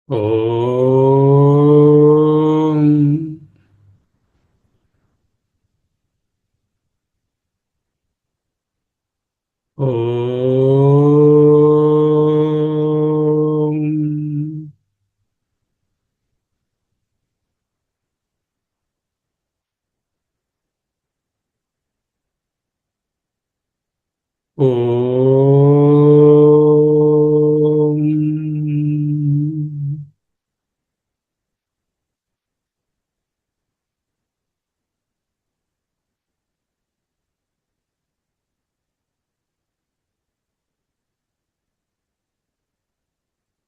ఓం ఓం ఓం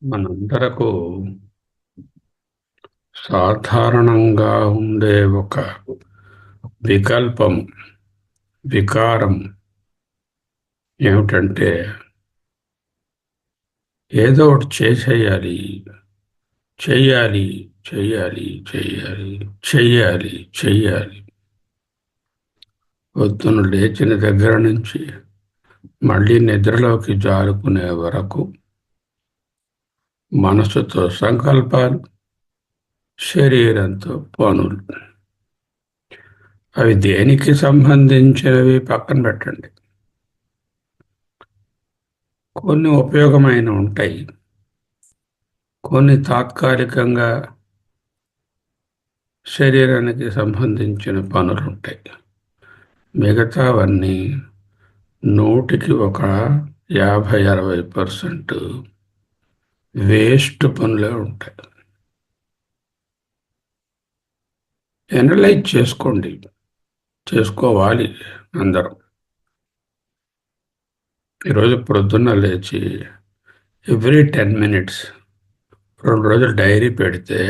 మనందరకు సాధారణంగా ఉండే ఒక వికల్పం, వికారం ఏమిటంటే ఏదో ఒకటి చేసేయాలి, చెయ్యాలి, చెయ్యాలి, చెయ్యాలి, చెయ్యాలి, చెయ్యాలి. పొద్దున లేచిన దగ్గర నుంచి మళ్ళీ నిద్రలోకి జారుకునే వరకు మనసుతో సంకల్పాలు, శరీరంతో పనులు. అవి దేనికి సంబంధించినవి పక్కన పెట్టండి. కొన్ని ఉపయోగమైన ఉంటాయి, కొన్ని తాత్కాలికంగా శరీరానికి సంబంధించిన పనులు ఉంటాయి. మిగతావన్నీ 100కి ఒక 50-60% వేస్ట్ పనులే ఉంటాయి. ఎనలైజ్ చేసుకోండి, చేసుకోవాలి అందరం. ఈరోజు ప్రొద్దున్న లేచి ఎవ్రీ 10 మినిట్స్ 2 రోజులు డైరీ పెడితే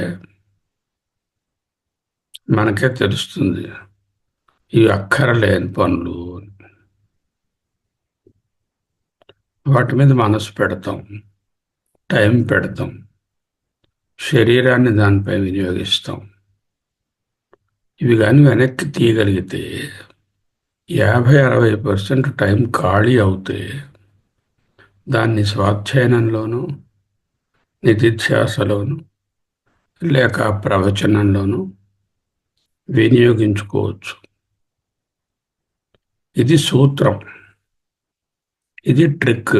మనకే తెలుస్తుంది ఇవి అక్కరలేని పనులు. వాటి మీద మనసు పెడతాం, టైం పెడతాం, శరీరాన్ని దానిపై వినియోగిస్తాం. ఇవి కానీ వెనక్కి తీయగలిగితే 50-60% టైం ఖాళీ అవుతే దాన్ని స్వాధ్యయనంలోనూ, నిధిధ్యాసలోను, లేక ప్రవచనంలోనూ వినియోగించుకోవచ్చు. ఇది సూత్రం, ఇది ట్రిక్,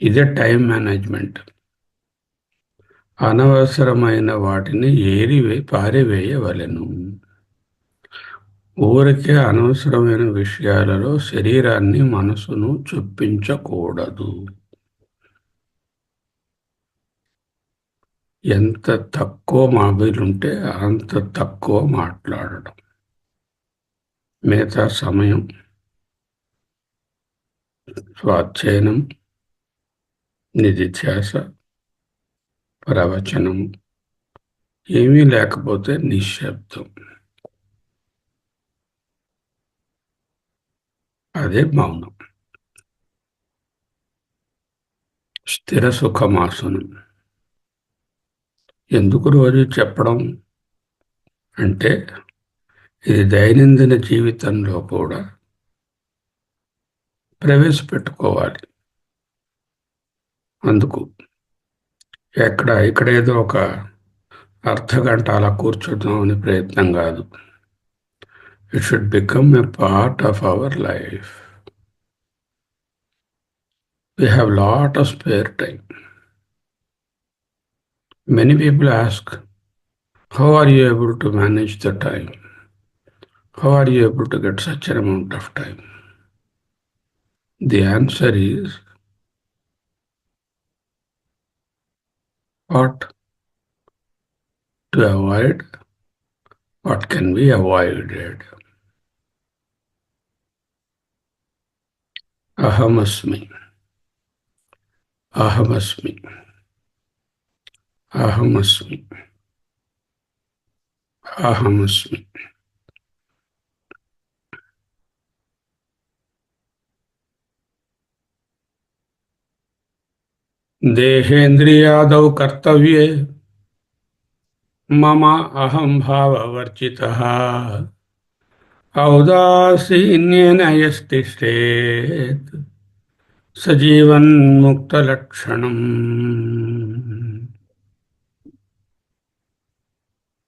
ఇదే టైం మేనేజ్మెంట్. అనవసరమైన వాటిని పారివేయవలెను. ఊరికే అనవసరమైన విషయాలలో శరీరాన్ని, మనసును చొప్పించకూడదు. ఎంత తక్కువ వీలుంటే అంత తక్కువ మాట్లాడడం. మిగతా సమయం స్వాధ్యయనం, నిధిధ్యాస, ప్రవచనం. ఏమీ లేకపోతే నిశ్శబ్దం. అదే మౌనం. స్థిర సుఖమాసనం. ఎందుకు రోజు చెప్పడం అంటే ఇది దైనందిన జీవితంలో కూడా ప్రవేశపెట్టుకోవాలి. అందుకు ఇక్కడేదో ఒక అర్ధగంట అలా కూర్చుందామని ప్రయత్నం కాదు. It should become a part of our life. We have lot of spare time. Many people ask, how are you able to manage the time? How are you able to get such an amount of time? The answer is, what to avoid, what can be avoided. Ahamasmi, ahamasmi, ahamasmi, ahamasmi. देहेन्द्रियादौ कर्तव्ये मम अहं भाववर्जितः औदासीन्येन यस्तिष्ठेत् सजीवन्मुक्तलक्षणम्.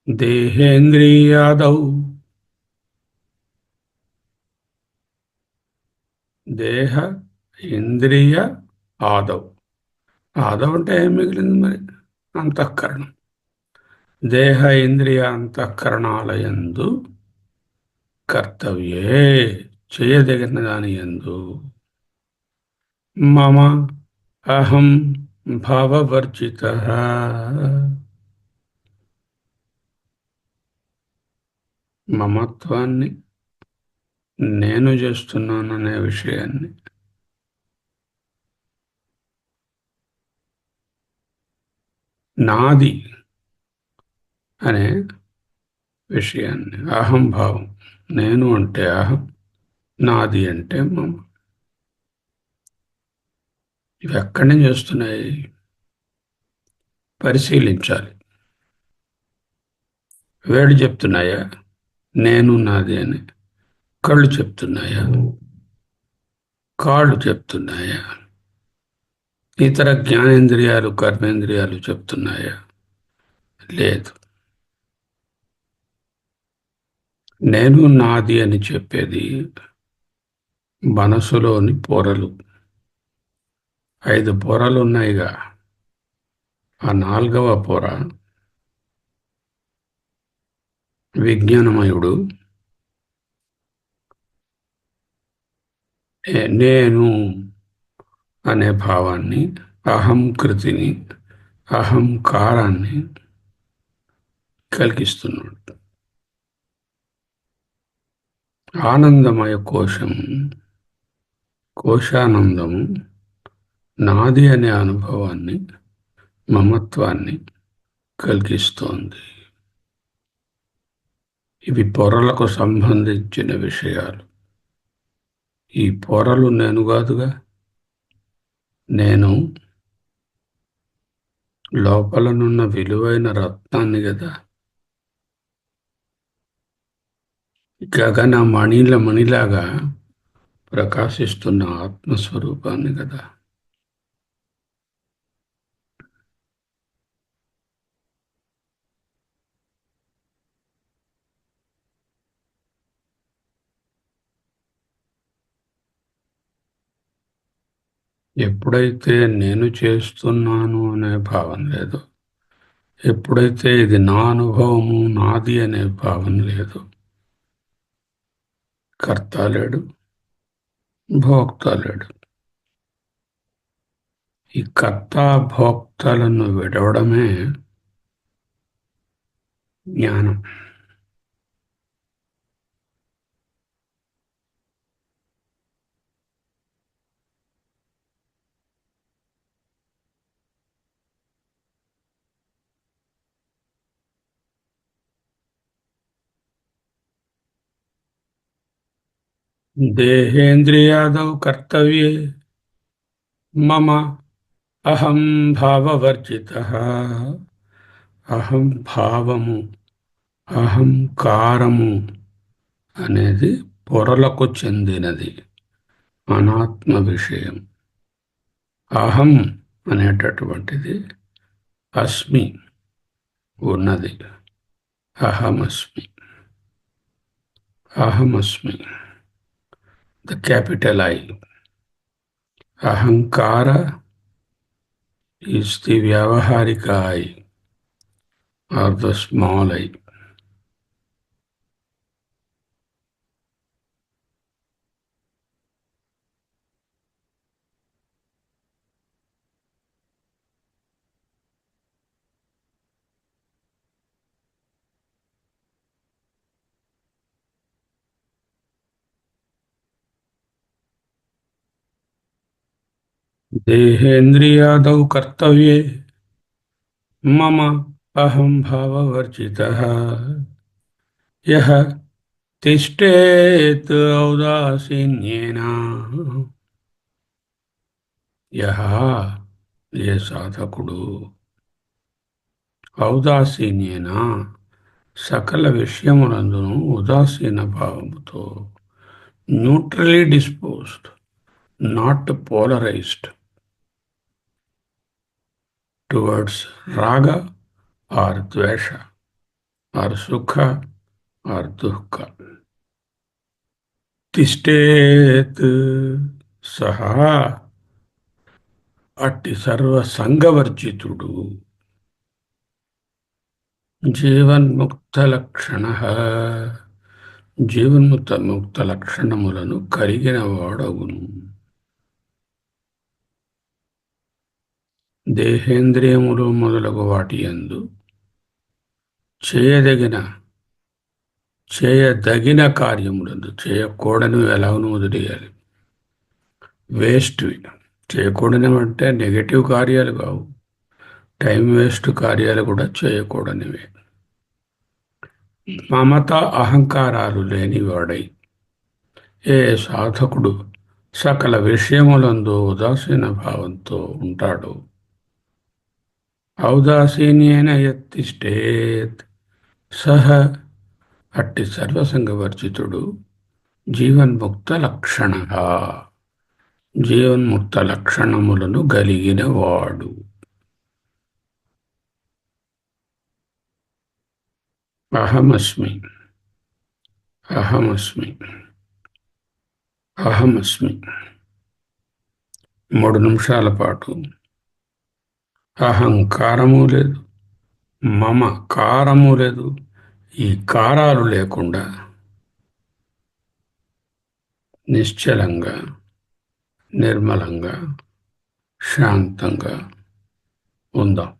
దేహేంద్రియాదౌ దేహ ఇంద్రియ ఆదౌ. ఆదౌ అంటే ఏం మిగిలింది మరి? అంతఃకరణం. దేహ ఇంద్రియ అంతఃకరణాలయందు కర్తవ్యే, చేయదగిన దాని యందు మమ అహం భావవర్జిత, మమత్వాన్ని, నేను చేస్తున్నాననే విషయాన్ని, నాది అనే విషయాన్ని, అహంభావం. నేను అంటే అహం, నాది అంటే మమ. ఇవి ఎక్కడి నుంచి వస్తున్నాయి? పరిశీలించాలి. వేళ్ళు చెప్తున్నాయా నేను నాది అని? కళ్ళు చెప్తున్నాయా? కాళ్ళు చెప్తున్నాయా? ఇతర జ్ఞానేంద్రియాలు కర్మేంద్రియాలు చెప్తున్నాయా? లేదు. నేను నాది అని చెప్పేది మనసులోని పొరలు. 5 పొరలు ఉన్నాయిగా. ఆ 4వ పొర విజ్ఞానమయుడు నేను అనే భావాన్ని, అహంకృతిని, అహంకారాన్ని కలిగిస్తున్నాడు. ఆనందమయ కోశం, కోశానందము నాది అనే అనుభవాన్ని, మమత్వాన్ని కలిగిస్తోంది. ఇవి పొరలకు సంబంధించిన విషయాలు. ఈ పొరలు నేను కాదుగా. నేను లోపలనున్న విలువైన రత్నాన్ని కదా. గగన మణిలాగా ప్రకాశిస్తున్న ఆత్మస్వరూపాన్ని కదా. ఎప్పుడైతే నేను చేస్తున్నాను అనే భావన లేదు, ఎప్పుడైతే ఇది నా అనుభవము, నాది అనే భావన లేదు, కర్త లేడు, భోక్త లేడు. ఈ కర్త భోక్తలను విడవడమే జ్ఞానం. దేహేంద్రియాదౌ కర్తవ్యే మమ అహం భావవర్జిత. అహం భావము, అహంకారము అనేది పొరలకు చెందినది, అనాత్మ విషయం. అహం అనేటటువంటిది అస్మి, ఉన్నది. అహమస్మి. అహమస్మి, ద క్యాపిటల్ ఐ. అహంకార ఈజ్ ది వ్యావహారిక I or the small I. దేహేంద్రియాదౌ కర్తవ్యే మమ అహం భావవర్జితః యః తిష్టేత్ ఔదాసీన్యేన. యః, ఏ సాధకుడు, ఔదాసీన్యేన సకల విషయమునందును ఉదాసీన భావముతో, న్యూట్రలీ డిస్పోజ్డ్, నాట్ పోలరైజ్డ్ టువర్డ్స్ రాగ ఆర్ ద్వేష, और सुख और दुख का। तिष्ठेत सहा अट्टि सर्व संगवर्जितुडु జీవన్ముక్త లక్షణ జీవన్ముక్త లక్షణములను కలిగిన వాడవును. దేహేంద్రియములు మొదలగు వాటి యందు చేయదగిన చేయదగిన కార్యములందు చేయకూడనివి ఎలాగనూ వదిలేయాలి. వేస్ట్వి చేయకూడనివి అంటే నెగటివ్ కార్యాలు కావు, టైం వేస్ట్ కార్యాలు కూడా చేయకూడనివి. మమత అహంకారాలు లేనివాడై ఏ సాధకుడు సకల విషయములందు ఉదాసీన భావంతో ఉంటాడు. ఔదాసీన్యేన యత్తిష్టేత్ సహ అట్టి సర్వసంగవర్జితుడు జీవన్ముక్త లక్షణ జీవన్ముక్త లక్షణములను గలిగిన వాడు. అహమస్మి అహమస్మి అహమస్మి 3 నిమిషాల పాటు అహంకారము లేదు, మమ కారము లేదు, ఈ కారాలు లేకుండా నిశ్చలంగా, నిర్మలంగా, శాంతంగా ఉందాం.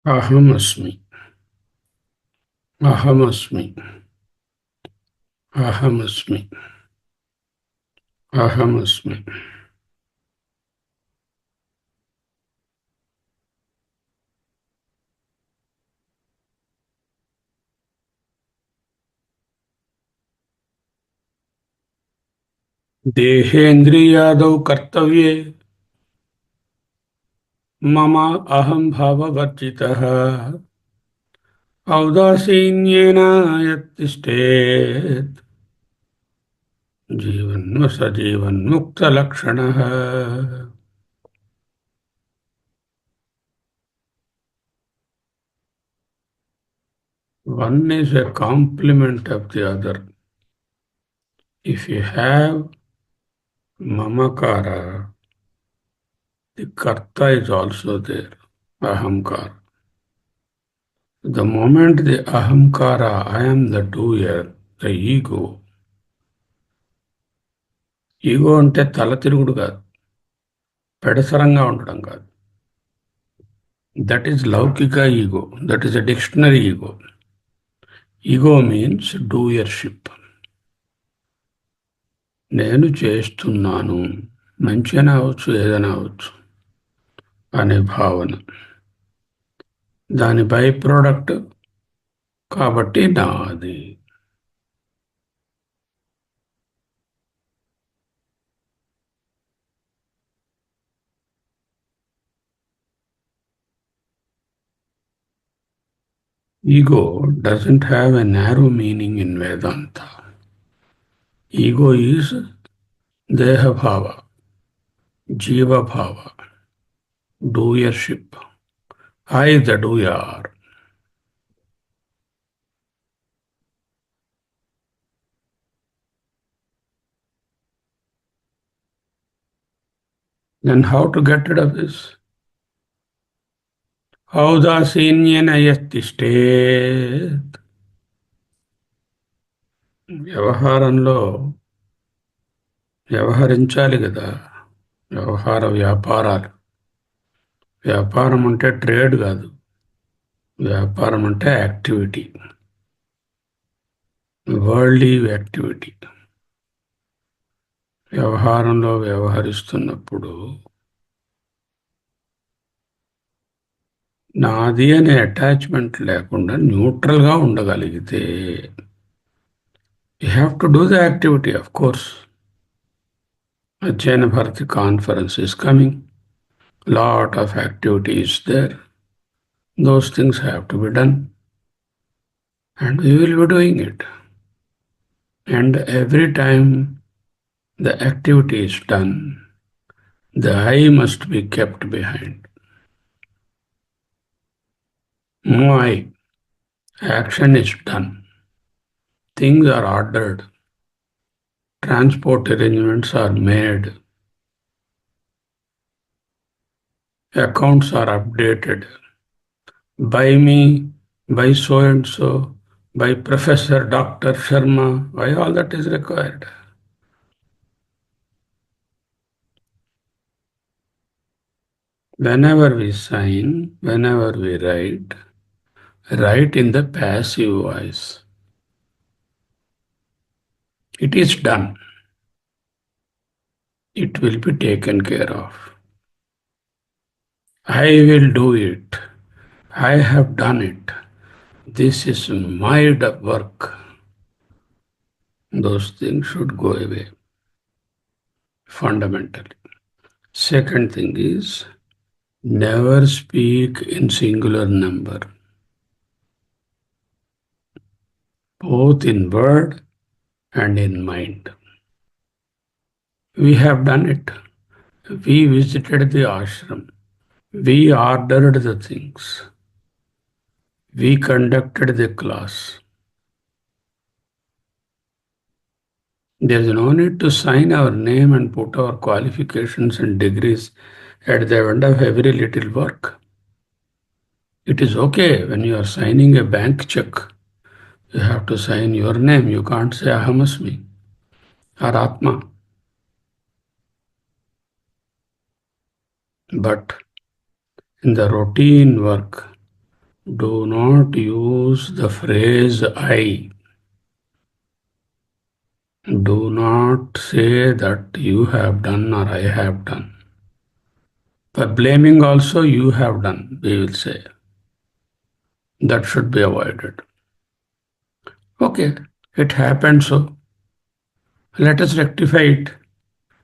Ahamasmi. Ahamasmi. Ahamasmi. Ahamasmi. देहेन्द्रियादौ कर्तव्ये मम अहं भाववर्जितः औदासीन्येन यत्तिष्ठेत् जीवन्म स जीवन्मुक्तलक्षणः. One is a complement of the other. If you have mamakara, the karta is also there, ahamkara. The moment the ahamkara, I am the doer, the ego అంటే తల తిరుగుడు కాదు, పెడసరంగా ఉండడం కాదు. దట్ ఈస్ లౌకిక ego, that is a dictionary ego. Ego means doership. నేను చేస్తున్నాను, మంచిగా అవచ్చు ఏదైనా అవచ్చు అనే భావన, దాని బై ప్రోడక్ట్ కాబట్టి నాది. Ego doesn't have a narrow meaning in Vedanta. Ego is Deha Bhava, Jiva Bhava, doership. I the doer. Then how to get rid of this? ఔదాసీన్యేన యత్తిష్టేత్. వ్యవహారంలో వ్యవహరించాలి కదా, వ్యాపారాలు. వ్యాపారం అంటే ట్రేడ్ కాదు, వ్యాపారం అంటే యాక్టివిటీ, వరల్డ్లీ యాక్టివిటీ. వ్యవహారంలో వ్యవహరిస్తున్నప్పుడు నాది అనే అటాచ్మెంట్ లేకుండా న్యూట్రల్గా ఉండగలిగితే, you have to do the activity. Of course, Adhyayana Bharati conference is coming, lot of activity is there. Those things have to be done, and we will be doing it. And every time the activity is done, the I must be kept behind. No I. Action is done. Things are ordered. Transport arrangements are made. Accounts are updated. By me, by so and so, by Professor Dr. Sharma. Why all that is required? Whenever we sign, whenever we write in the passive voice. It is done. It will be taken care of. I will do it. I have done it. This is my work. Those things should go away fundamentally. Second thing is, never speak in singular number, both in word and in mind. We have done it. We visited the ashram. We ordered the things. We conducted the class. There is no need to sign our name and put our qualifications and degrees at the end of every little work. It is okay when you are signing a bank check. You have to sign your name. You can't say Ahamasmi or Atma. But in the routine work, Do not use the phrase I. Do not say that you have done or I have done. For blaming also you have done, we will say. That should be avoided. Okay, it happened so. Let us rectify it.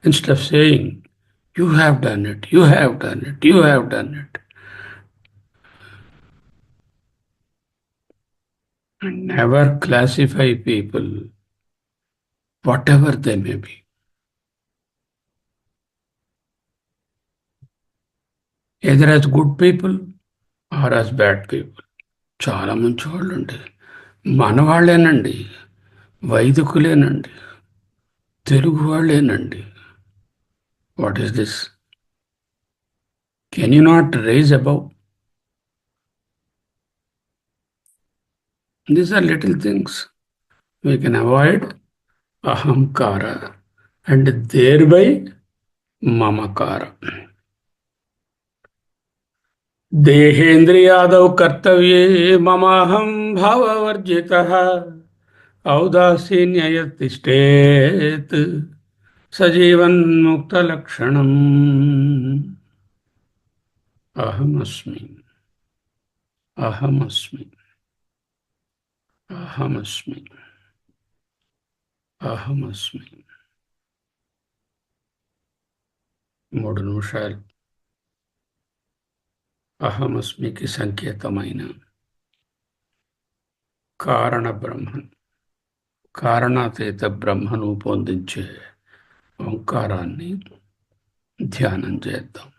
Instead of saying, you have done it, you have done it, you have done it. And never classify people, whatever they may be, either as good people or as bad people. చాలా మంచి వాళ్ళు అండి, మనవాళ్ళేనండి, వైదికులేనండి, తెలుగు వాళ్ళేనండి. What is this? Can you not rise above? These are little things we can avoid ahamkara and thereby mamakara. देहेन्द्रियादौ कर्तव्ये ममाहं भाववर्जितः औदासीन्ययतिष्ठेत् सजीवन्मुक्तलक्षणम् अहमस्मि अहमस्मि अहमस्मि अहमस्मि. 3 నిమిషాలు అహమస్మికి సంకేతమైన కారణ బ్రహ్మన్, కారణాతీత బ్రహ్మను పొందించే ఓంకారాన్ని ధ్యానం చేద్దాం.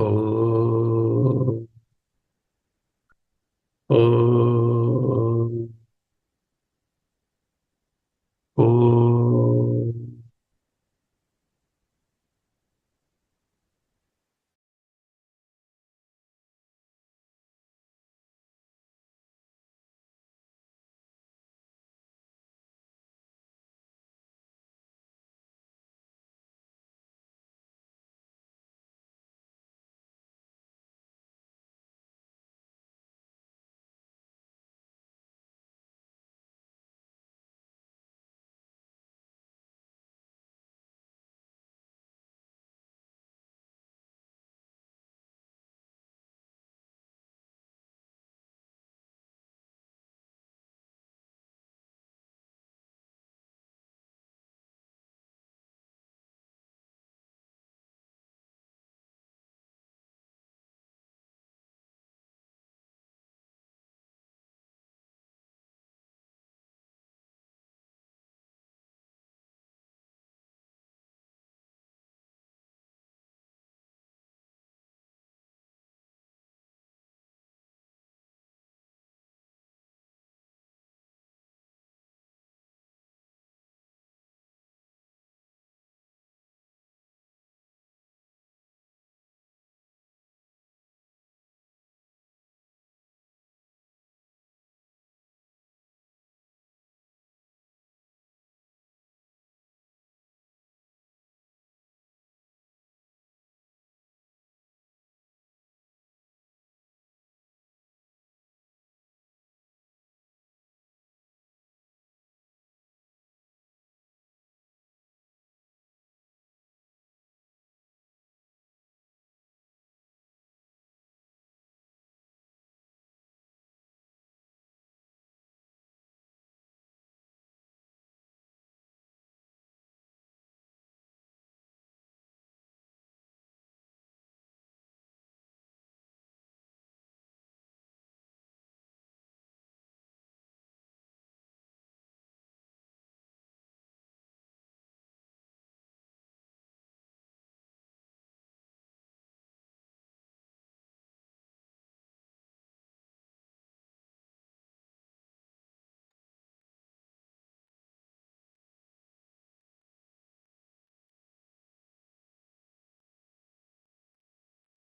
ఓ ఓ ఓ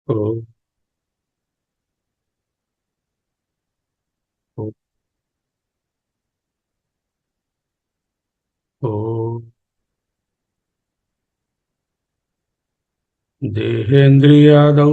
ఓ ఓ ఓ. దేహేంద్రియాదౌ